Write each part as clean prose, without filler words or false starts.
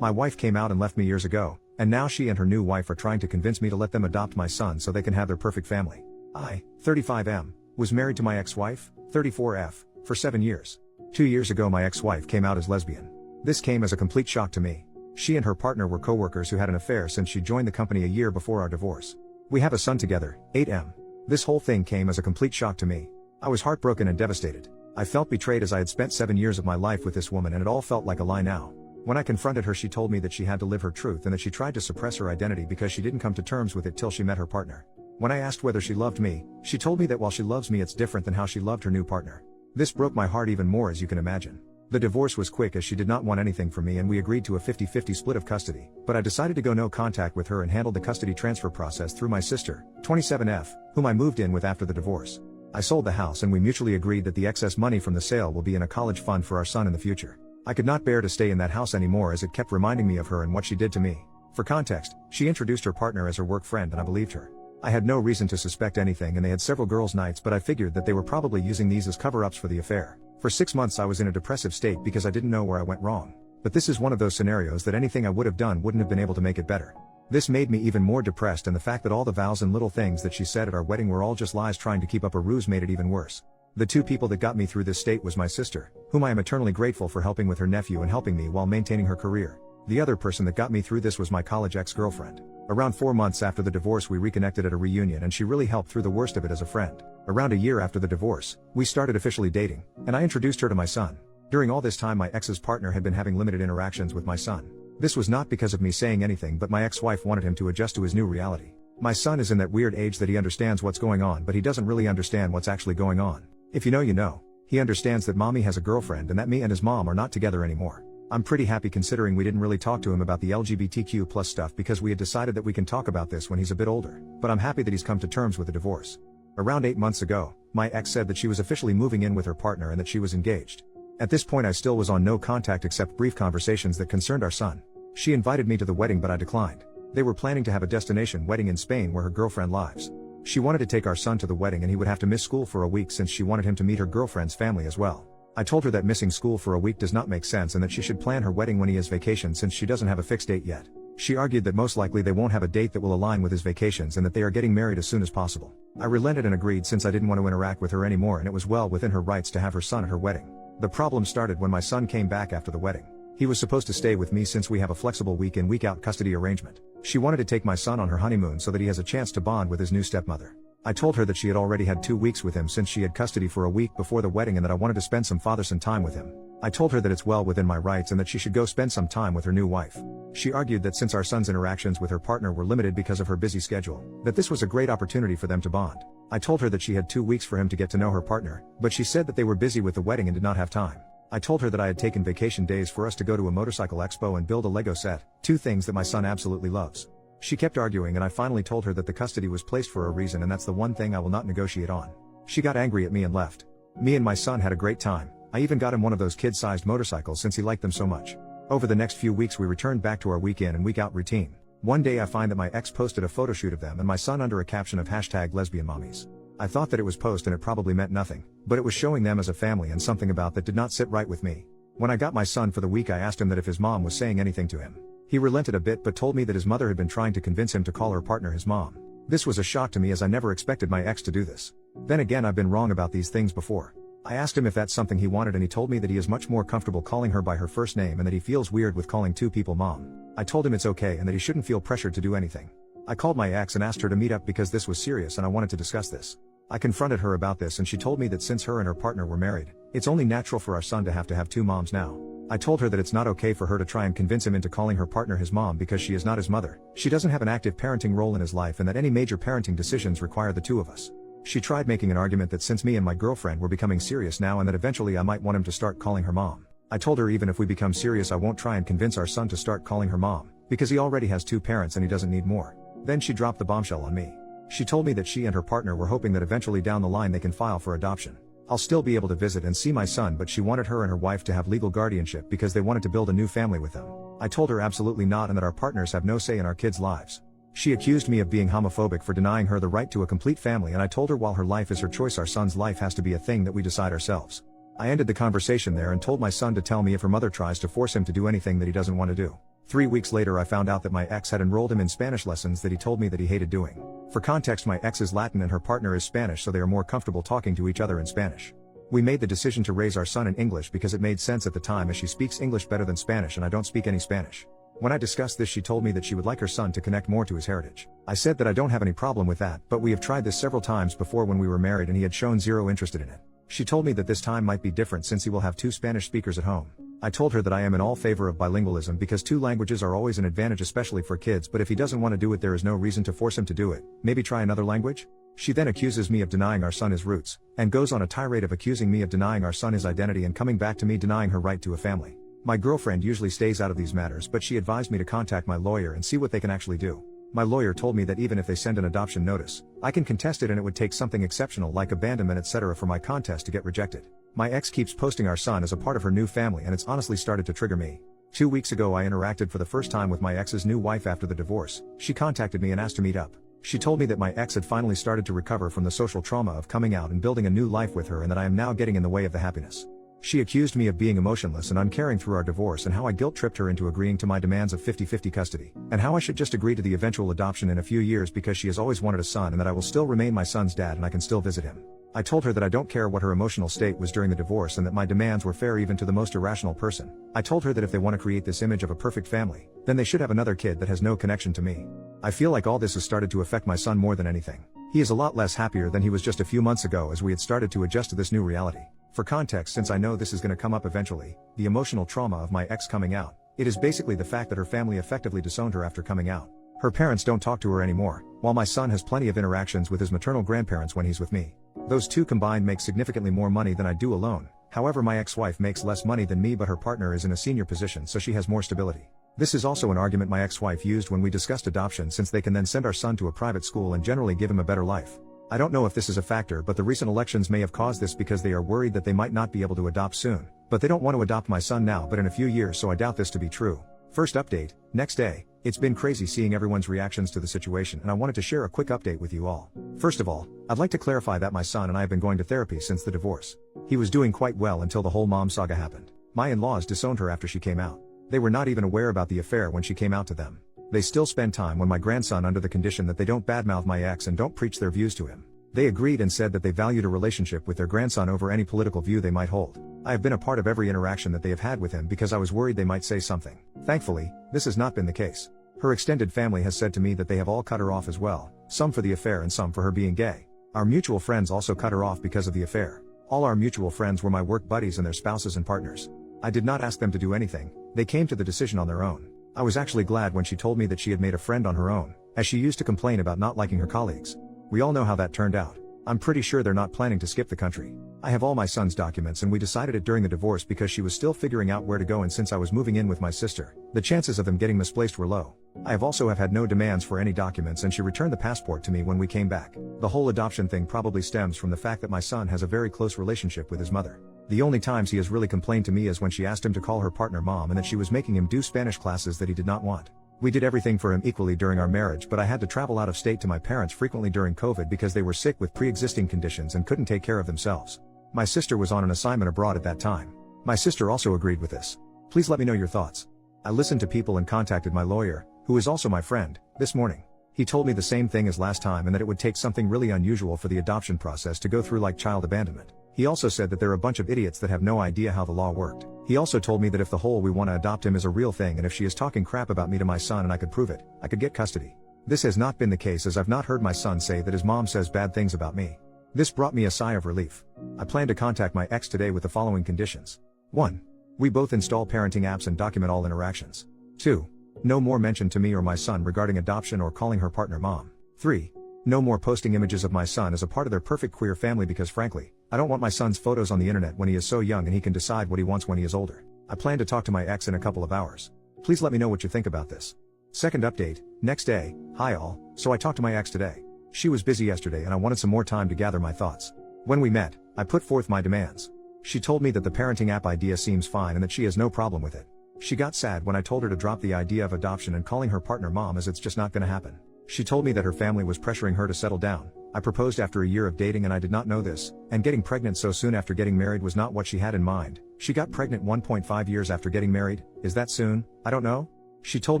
My wife came out and left me years ago, and now she and her new wife are trying to convince me to let them adopt my son so they can have their perfect family. I, 35M, was married to my ex-wife, 34F, for 7 years. 2 years ago my ex-wife came out as lesbian. This came as a complete shock to me. She and her partner were co-workers who had an affair since she joined the company a year before our divorce. We have a son together, 8M. This whole thing came as a complete shock to me. I was heartbroken and devastated. I felt betrayed as I had spent 7 years of my life with this woman and it all felt like a lie now. When I confronted her she told me that she had to live her truth and that she tried to suppress her identity because she didn't come to terms with it till she met her partner. When I asked whether she loved me, she told me that while she loves me it's different than how she loved her new partner. This broke my heart even more as you can imagine. The divorce was quick as she did not want anything from me and we agreed to a 50-50 split of custody, but I decided to go no contact with her and handled the custody transfer process through my sister, 27F, whom I moved in with after the divorce. I sold the house and we mutually agreed that the excess money from the sale will be in a college fund for our son in the future. I could not bear to stay in that house anymore as it kept reminding me of her and what she did to me. For context, she introduced her partner as her work friend and I believed her. I had no reason to suspect anything and they had several girls' nights but I figured that they were probably using these as cover-ups for the affair. For 6 months I was in a depressive state because I didn't know where I went wrong. But this is one of those scenarios that anything I would have done wouldn't have been able to make it better. This made me even more depressed and the fact that all the vows and little things that she said at our wedding were all just lies trying to keep up a ruse made it even worse. The two people that got me through this state was my sister, whom I am eternally grateful for helping with her nephew and helping me while maintaining her career. The other person that got me through this was my college ex-girlfriend. Around 4 months after the divorce we reconnected at a reunion and she really helped through the worst of it as a friend. Around a year after the divorce, we started officially dating, and I introduced her to my son. During all this time my ex's partner had been having limited interactions with my son. This was not because of me saying anything but my ex-wife wanted him to adjust to his new reality. My son is in that weird age that he understands what's going on but he doesn't really understand what's actually going on. If you know you know. He understands that mommy has a girlfriend and that me and his mom are not together anymore. I'm pretty happy considering we didn't really talk to him about the LGBTQ+ stuff because we had decided that we can talk about this when he's a bit older, but I'm happy that he's come to terms with the divorce. Around 8 months ago, my ex said that she was officially moving in with her partner and that she was engaged. At this point I still was on no contact except brief conversations that concerned our son. She invited me to the wedding but I declined. They were planning to have a destination wedding in Spain where her girlfriend lives. She wanted to take our son to the wedding and he would have to miss school for a week since she wanted him to meet her girlfriend's family as well. I told her that missing school for a week does not make sense and that she should plan her wedding when he has vacation since she doesn't have a fixed date yet. She argued that most likely they won't have a date that will align with his vacations and that they are getting married as soon as possible. I relented and agreed since I didn't want to interact with her anymore and it was well within her rights to have her son at her wedding. The problem started when my son came back after the wedding. He was supposed to stay with me since we have a flexible week in week out custody arrangement. She wanted to take my son on her honeymoon so that he has a chance to bond with his new stepmother. I told her that she had already had 2 weeks with him since she had custody for a week before the wedding and that I wanted to spend some father-son time with him. I told her that it's well within my rights and that she should go spend some time with her new wife. She argued that since our son's interactions with her partner were limited because of her busy schedule, that this was a great opportunity for them to bond. I told her that she had 2 weeks for him to get to know her partner, but she said that they were busy with the wedding and did not have time. I told her that I had taken vacation days for us to go to a motorcycle expo and build a Lego set, 2 things that my son absolutely loves. She kept arguing and I finally told her that the custody was placed for a reason and that's the one thing I will not negotiate on. She got angry at me and left. Me and my son had a great time. I even got him one of those kid-sized motorcycles since he liked them so much. Over the next few weeks we returned back to our week in and week out routine. One day I find that my ex posted a photo shoot of them and my son under a caption of #lesbianmommies. I thought that it was post and it probably meant nothing, but it was showing them as a family and something about that did not sit right with me. When I got my son for the week I asked him that if his mom was saying anything to him. He relented a bit but told me that his mother had been trying to convince him to call her partner his mom. This was a shock to me as I never expected my ex to do this. Then again I've been wrong about these things before. I asked him if that's something he wanted and he told me that he is much more comfortable calling her by her first name and that he feels weird with calling 2 people mom. I told him it's okay and that he shouldn't feel pressured to do anything. I called my ex and asked her to meet up because this was serious and I wanted to discuss this. I confronted her about this and she told me that since her and her partner were married, it's only natural for our son to have 2 moms now. I told her that it's not okay for her to try and convince him into calling her partner his mom because she is not his mother, she doesn't have an active parenting role in his life and that any major parenting decisions require the 2 of us. She tried making an argument that since me and my girlfriend were becoming serious now and that eventually I might want him to start calling her mom. I told her even if we become serious I won't try and convince our son to start calling her mom, because he already has 2 parents and he doesn't need more. Then she dropped the bombshell on me. She told me that she and her partner were hoping that eventually down the line they can file for adoption. I'll still be able to visit and see my son but she wanted her and her wife to have legal guardianship because they wanted to build a new family with them. I told her absolutely not and that our partners have no say in our kids' lives. She accused me of being homophobic for denying her the right to a complete family and I told her while her life is her choice our son's life has to be a thing that we decide ourselves. I ended the conversation there and told my son to tell me if her mother tries to force him to do anything that he doesn't want to do. 3 weeks later I found out that my ex had enrolled him in Spanish lessons that he told me that he hated doing. For context, my ex is Latin and her partner is Spanish, so they are more comfortable talking to each other in Spanish. We made the decision to raise our son in English because it made sense at the time, as she speaks English better than Spanish and I don't speak any Spanish. When I discussed this, she told me that she would like her son to connect more to his heritage. I said that I don't have any problem with that, but we have tried this several times before when we were married and he had shown zero interest in it. She told me that this time might be different since he will have 2 Spanish speakers at home. I told her that I am in all favor of bilingualism because 2 languages are always an advantage, especially for kids, but if he doesn't want to do it, there is no reason to force him to do it. Maybe try another language? She then accuses me of denying our son his roots, and goes on a tirade of accusing me of denying our son his identity and coming back to me denying her right to a family. My girlfriend usually stays out of these matters, but she advised me to contact my lawyer and see what they can actually do. My lawyer told me that even if they send an adoption notice, I can contest it and it would take something exceptional like abandonment etc. for my contest to get rejected. My ex keeps posting our son as a part of her new family and it's honestly started to trigger me. 2 weeks ago I interacted for the first time with my ex's new wife after the divorce. She contacted me and asked to meet up. She told me that my ex had finally started to recover from the social trauma of coming out and building a new life with her and that I am now getting in the way of the happiness. She accused me of being emotionless and uncaring through our divorce and how I guilt-tripped her into agreeing to my demands of 50-50 custody, and how I should just agree to the eventual adoption in a few years because she has always wanted a son and that I will still remain my son's dad and I can still visit him. I told her that I don't care what her emotional state was during the divorce and that my demands were fair even to the most irrational person. I told her that if they want to create this image of a perfect family, then they should have another kid that has no connection to me. I feel like all this has started to affect my son more than anything. He is a lot less happier than he was just a few months ago as we had started to adjust to this new reality. For context, since I know this is going to come up eventually, the emotional trauma of my ex coming out, it is basically the fact that her family effectively disowned her after coming out. Her parents don't talk to her anymore, while my son has plenty of interactions with his maternal grandparents when he's with me. Those two combined make significantly more money than I do alone. However, my ex-wife makes less money than me, but her partner is in a senior position, so she has more stability. This is also an argument my ex-wife used when we discussed adoption, since they can then send our son to a private school and generally give him a better life. I don't know if this is a factor, but the recent elections may have caused this because they are worried that they might not be able to adopt soon. But they don't want to adopt my son now but in a few years, so I doubt this to be true. First update, next day. It's been crazy seeing everyone's reactions to the situation and I wanted to share a quick update with you all. First of all, I'd like to clarify that my son and I have been going to therapy since the divorce. He was doing quite well until the whole mom saga happened. My in-laws disowned her after she came out. They were not even aware about the affair when she came out to them. They still spend time with my grandson under the condition that they don't badmouth my ex and don't preach their views to him. They agreed and said that they valued a relationship with their grandson over any political view they might hold. I have been a part of every interaction that they have had with him because I was worried they might say something. Thankfully, this has not been the case. Her extended family has said to me that they have all cut her off as well, some for the affair and some for her being gay. Our mutual friends also cut her off because of the affair. All our mutual friends were my work buddies and their spouses and partners. I did not ask them to do anything, they came to the decision on their own. I was actually glad when she told me that she had made a friend on her own, as she used to complain about not liking her colleagues. We all know how that turned out. I'm pretty sure they're not planning to skip the country. I have all my son's documents and we decided it during the divorce because she was still figuring out where to go, and since I was moving in with my sister, the chances of them getting misplaced were low. I have also had no demands for any documents and she returned the passport to me when we came back. The whole adoption thing probably stems from the fact that my son has a very close relationship with his mother. The only times he has really complained to me is when she asked him to call her partner mom and that she was making him do Spanish classes that he did not want. We did everything for him equally during our marriage, but I had to travel out of state to my parents frequently during COVID because they were sick with pre-existing conditions and couldn't take care of themselves. My sister was on an assignment abroad at that time. My sister also agreed with this. Please let me know your thoughts. I listened to people and contacted my lawyer, who is also my friend, this morning. He told me the same thing as last time and that it would take something really unusual for the adoption process to go through like child abandonment. He also said that there are a bunch of idiots that have no idea how the law worked. He also told me that if the whole "we want to adopt him" is a real thing and if she is talking crap about me to my son and I could prove it, I could get custody. This has not been the case, as I've not heard my son say that his mom says bad things about me. This brought me a sigh of relief. I plan to contact my ex today with the following conditions. 1. We both install parenting apps and document all interactions. 2. No more mention to me or my son regarding adoption or calling her partner mom. 3. No more posting images of my son as a part of their perfect queer family because frankly, I don't want my son's photos on the internet when he is so young and he can decide what he wants when he is older. I plan to talk to my ex in a couple of hours. Please let me know what you think about this. Second update, next day. Hi all, so I talked to my ex today. She was busy yesterday and I wanted some more time to gather my thoughts. When we met, I put forth my demands. She told me that the parenting app idea seems fine and that she has no problem with it. She got sad when I told her to drop the idea of adoption and calling her partner mom, as it's just not gonna happen. She told me that her family was pressuring her to settle down. I proposed after a year of dating and I did not know this, and getting pregnant so soon after getting married was not what she had in mind. She got pregnant 1.5 years after getting married. Is that soon? I don't know. She told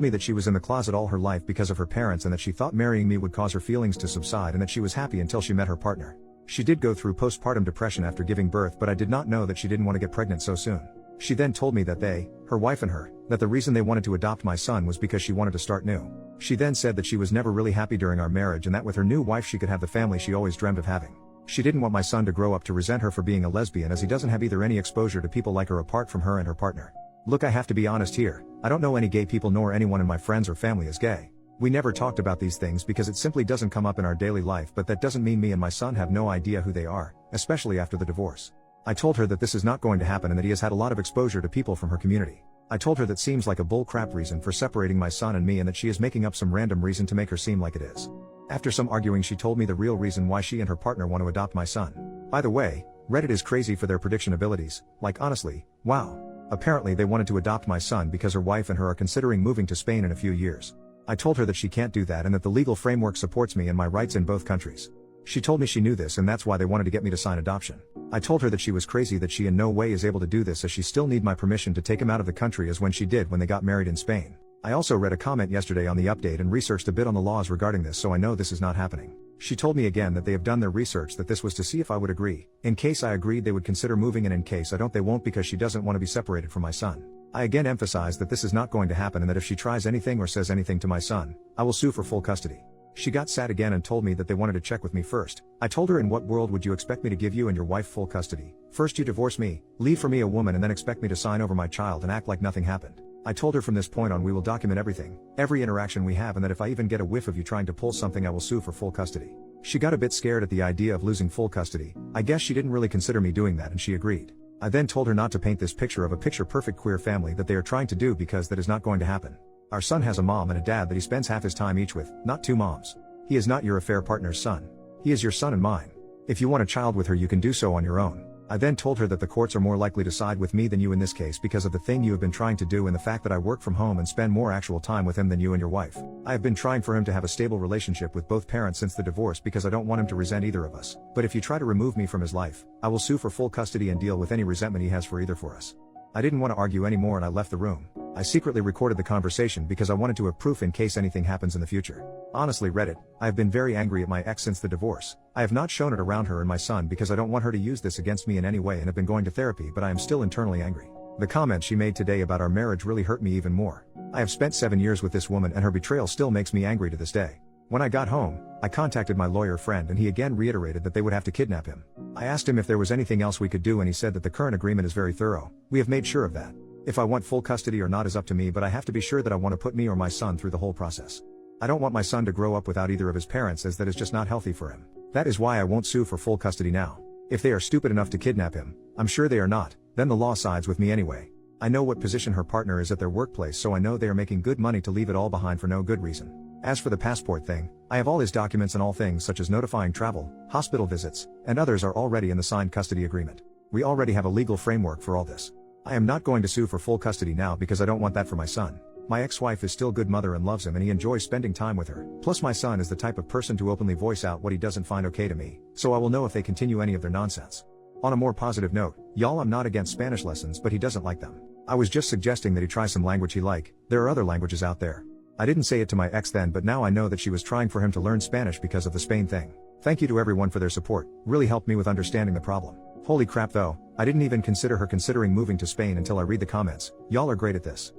me that she was in the closet all her life because of her parents and that she thought marrying me would cause her feelings to subside and that she was happy until she met her partner. She did go through postpartum depression after giving birth, but I did not know that she didn't want to get pregnant so soon. She then told me that her wife and her, that the reason they wanted to adopt my son was because she wanted to start new. She then said that she was never really happy during our marriage and that with her new wife she could have the family she always dreamed of having. She didn't want my son to grow up to resent her for being a lesbian, as he doesn't have either any exposure to people like her apart from her and her partner. Look, I have to be honest here, I don't know any gay people nor anyone in my friends or family is gay. We never talked about these things because it simply doesn't come up in our daily life, but that doesn't mean me and my son have no idea who they are, especially after the divorce. I told her that this is not going to happen and that he has had a lot of exposure to people from her community. I told her that seems like a bull crap reason for separating my son and me and that she is making up some random reason to make her seem like it is. After some arguing, she told me the real reason why she and her partner want to adopt my son. By the way, Reddit is crazy for their prediction abilities, like honestly, wow. Apparently they wanted to adopt my son because her wife and her are considering moving to Spain in a few years. I told her that she can't do that and that the legal framework supports me and my rights in both countries. She told me she knew this and that's why they wanted to get me to sign adoption. I told her that she was crazy, that she in no way is able to do this, as she still need my permission to take him out of the country as when she did when they got married in Spain. I also read a comment yesterday on the update and researched a bit on the laws regarding this, so I know this is not happening. She told me again that they have done their research, that this was to see if I would agree. In case I agreed they would consider moving, and in case I don't they won't, because she doesn't want to be separated from my son. I again emphasize that this is not going to happen and that if she tries anything or says anything to my son, I will sue for full custody. She got sad again and told me that they wanted to check with me first. I told her, in what world would you expect me to give you and your wife full custody? First you divorce me, leave for me a woman, and then expect me to sign over my child and act like nothing happened. I told her from this point on we will document everything, every interaction we have, and that if I even get a whiff of you trying to pull something I will sue for full custody. She got a bit scared at the idea of losing full custody. I guess she didn't really consider me doing that and she agreed. I then told her not to paint this picture of a picture-perfect queer family that they are trying to do, because that is not going to happen. Our son has a mom and a dad that he spends half his time each with, not two moms. He is not your affair partner's son. He is your son and mine. If you want a child with her you can do so on your own. I then told her that the courts are more likely to side with me than you in this case because of the thing you have been trying to do and the fact that I work from home and spend more actual time with him than you and your wife. I have been trying for him to have a stable relationship with both parents since the divorce because I don't want him to resent either of us. But if you try to remove me from his life, I will sue for full custody and deal with any resentment he has for either for us. I didn't want to argue anymore and I left the room. I secretly recorded the conversation because I wanted to have proof in case anything happens in the future. Honestly, Reddit, I have been very angry at my ex since the divorce. I have not shown it around her and my son because I don't want her to use this against me in any way and have been going to therapy, but I am still internally angry. The comment she made today about our marriage really hurt me even more. I have spent 7 years with this woman and her betrayal still makes me angry to this day. When I got home, I contacted my lawyer friend and he again reiterated that they would have to kidnap him. I asked him if there was anything else we could do and he said that the current agreement is very thorough. We have made sure of that. If I want full custody or not is up to me, but I have to be sure that I want to put me or my son through the whole process. I don't want my son to grow up without either of his parents, as that is just not healthy for him. That is why I won't sue for full custody now. If they are stupid enough to kidnap him, I'm sure they are not, then the law sides with me anyway. I know what position her partner is at their workplace, so I know they are making good money to leave it all behind for no good reason. As for the passport thing, I have all his documents and all things such as notifying travel, hospital visits, and others are already in the signed custody agreement. We already have a legal framework for all this. I am not going to sue for full custody now because I don't want that for my son. My ex-wife is still good mother and loves him and he enjoys spending time with her. Plus my son is the type of person to openly voice out what he doesn't find okay to me, so I will know if they continue any of their nonsense. On a more positive note, y'all, I'm not against Spanish lessons, but he doesn't like them. I was just suggesting that he try some language he like. There are other languages out there. I didn't say it to my ex then, but now I know that she was trying for him to learn Spanish because of the Spain thing. Thank you to everyone for their support, really helped me with understanding the problem. Holy crap though, I didn't even consider her considering moving to Spain until I read the comments. Y'all are great at this.